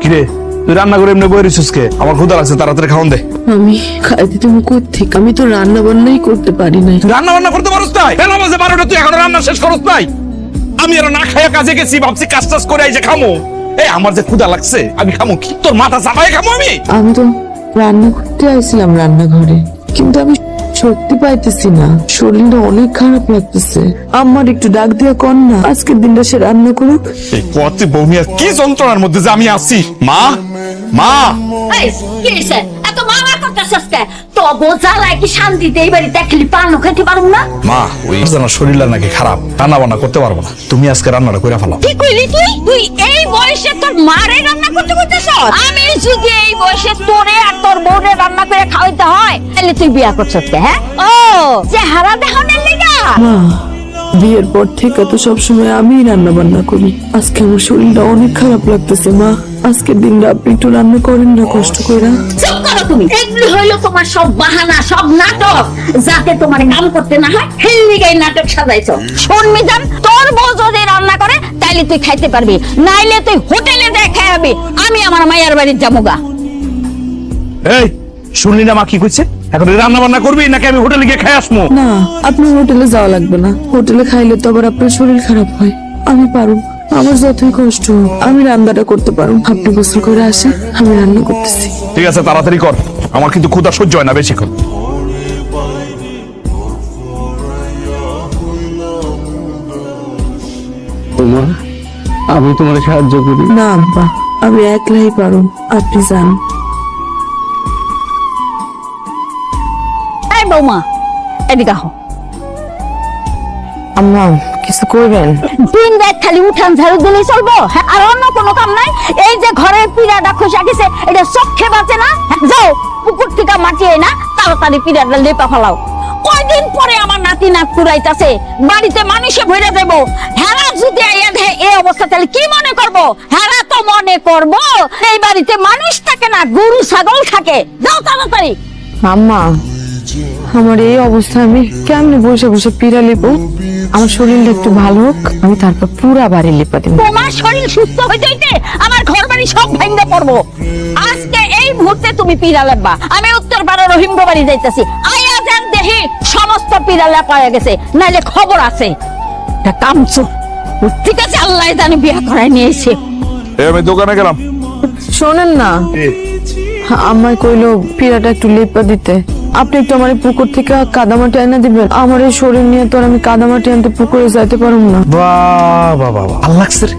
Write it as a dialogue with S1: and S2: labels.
S1: কিরে তুই রান্না করে এমনি বই রিসুস কে? আমার ক্ষুধা লাগছে, তাড়াতাড়ি খাওন দে।
S2: আমি খাইতে তুমি কোত্থেকে? আমি তো রান্না বান্নাই করতে পারি না।
S1: তুই রান্না বান্না করতে পারছ নাই? বেলা বাজে 12টা, তুই এখনো রান্না শেষ করছ নাই? আমি আর না খাইয়া কাজে গেছি, ভাবছি কাজ টাজ করে আইসে খামো। এই আমার যে ক্ষুধা লাগছে, আমি খামো কি? তোর মাথা চাপায় খামো আমি?
S2: আমি তো রান্না করতে আইছিলাম রান্নাঘরে, কিন্তু আমি সত্যি পাইতেছি না, শরীরটা অনেক খারাপ লাগতেছে। আমার একটু ডাক দিয়া কর না, আজকের দিনটা সে রান্না করুক।
S1: এই পথে বৌমিয়ার কি যন্ত্রণার মধ্যে যে আমি আছি। মা, মা,
S3: এই কি হইছে? এত মামা করতেছস কে? তো বোঝালাই কি শান্তিতে এই বাড়িতে খেলি পান খেতে পারুম না?
S1: মা, ওই জানা শরীরটা নাকি খারাপ, রান্না বান্না করতে পারবো না। তুমি আজকে রান্নাটা কইরা ফেলাও।
S3: কি কইলি তুই? তুই এই বয়সে তোর মারে রান্না করতে করতেছস? আমি যদি এই বয়সে তোরে আর তোর বউরে রান্না করে খাওয়াইতে হয়, তাহলে তুই বিয়া করছস কে? হ্যাঁ, ও চেহারা দেখানোর লিগা?
S2: মা, বিয়ের পর থেকে তো সবসময় আমিই রান্না বান্না করি। আজকে আমার শরীরটা অনেক খারাপ লাগতেছে। মা, আজকের দিনটা আপনি একটু রান্না করেন না কষ্ট করে।
S3: চুপ করো তুমি। এগুলো হইলো তোমার সব বাহানা, সব নাটক, যাতে তোমার কাম করতে না হয়। হেললিগাই নাটক সাজাইছো। শোন মিজান, তোর বউ যদি রান্না করে তাইলে তুই খাইতে পারবি, নাইলে তুই হোটেলে যায় খাওয়াবি। আমি আমার মায়ের বাড়ির যাবো গা।
S1: এই শুনলি না মা কি কইছে? এখন রান্না বান্না করবি নাকি আমি হোটেলে গিয়ে খাই আসবো?
S2: না, আপনার হোটেলে যাওয়া লাগবে না। হোটেলে খাইলে তো আবার আপনার শরীর খারাপ হয়। আমি পারব, আমার যতই কষ্ট হোক আমি রান্নাটা করতে পারব। আপনি গোসল করে আসেন, আমি রান্না করতেছি।
S1: ঠিক আছে, তাড়াতাড়ি কর, আমার কিন্তু ক্ষুধা সহ্য হয় না বেশিক্ষণ।
S4: আমি তোমার সাহায্য করি।
S2: না আব্বা, আমি একলাই পারব, আপনি যান।
S3: এই বৌমা, এদিকে আহ।
S2: আম্মা, কিছু করবেন?
S3: দিন রাত খালি উঠান ঝাড়ু দিলেই চলবো? হ্যাঁ, আর অন্য কোনো কাম নাই? এই যে ঘরের পিড়াটা খসা গেছে, এটা চোখে বাঁচে না? যাও পুকুর থেকে মাটিয়ে না তাড়াতাড়ি পিড়াটা লেপা ফেলাও। কয়দিন পরে আমার নাতি নাক কুড়াইতাছে, বাড়িতে মানুষে ভরে দেবো। হেরা যদি এই অবস্থা, তাহলে কি মনে করবো? হেরা তো মনে করবো এই বাড়িতে মানুষ থাকে না, গরু ছাগল থাকে। যাও তাড়াতাড়ি।
S2: আম্মা, আমার এই অবস্থা আমি কেমনে বসে বসে পিড়া লিপো? আমার শরীরটা একটু ভালো হোক, আমি তারপর পুরা বাড়ি লিপা দিব।
S3: তোমার শরীর সুস্থ হইতে হইতে আমার ঘর বাড়ি সব ভেঙে পড়বো। আজকে এই মুহূর্তে তুমি পিড়া লেপবা, আমি উত্তর পাড়া রহিমগো বাড়ি যাইতেছি। আয়া যান দেখি সমস্ত পিড়া লেপা হয়ে গেছে, নাইলে খবর আছে। এটা কামচু। ঠিক আছে, আল্লাহ জানি বিয়া করাই নিয়েছে।
S1: আমি দোকানে গেলাম।
S2: শোনেন না, আমায় কইলো পিড়াটা একটু লেপা দিতে। আপনি একটু আমার পুকুর থেকে কাদামাটি এনে দিবেন? আমার এই শরীর নিয়ে তো আর আমি কাদামাটি আনতে পুকুরে যাইতে পারবো না।
S1: বাহ বাহ বাহ, ভাল লাগছে রে।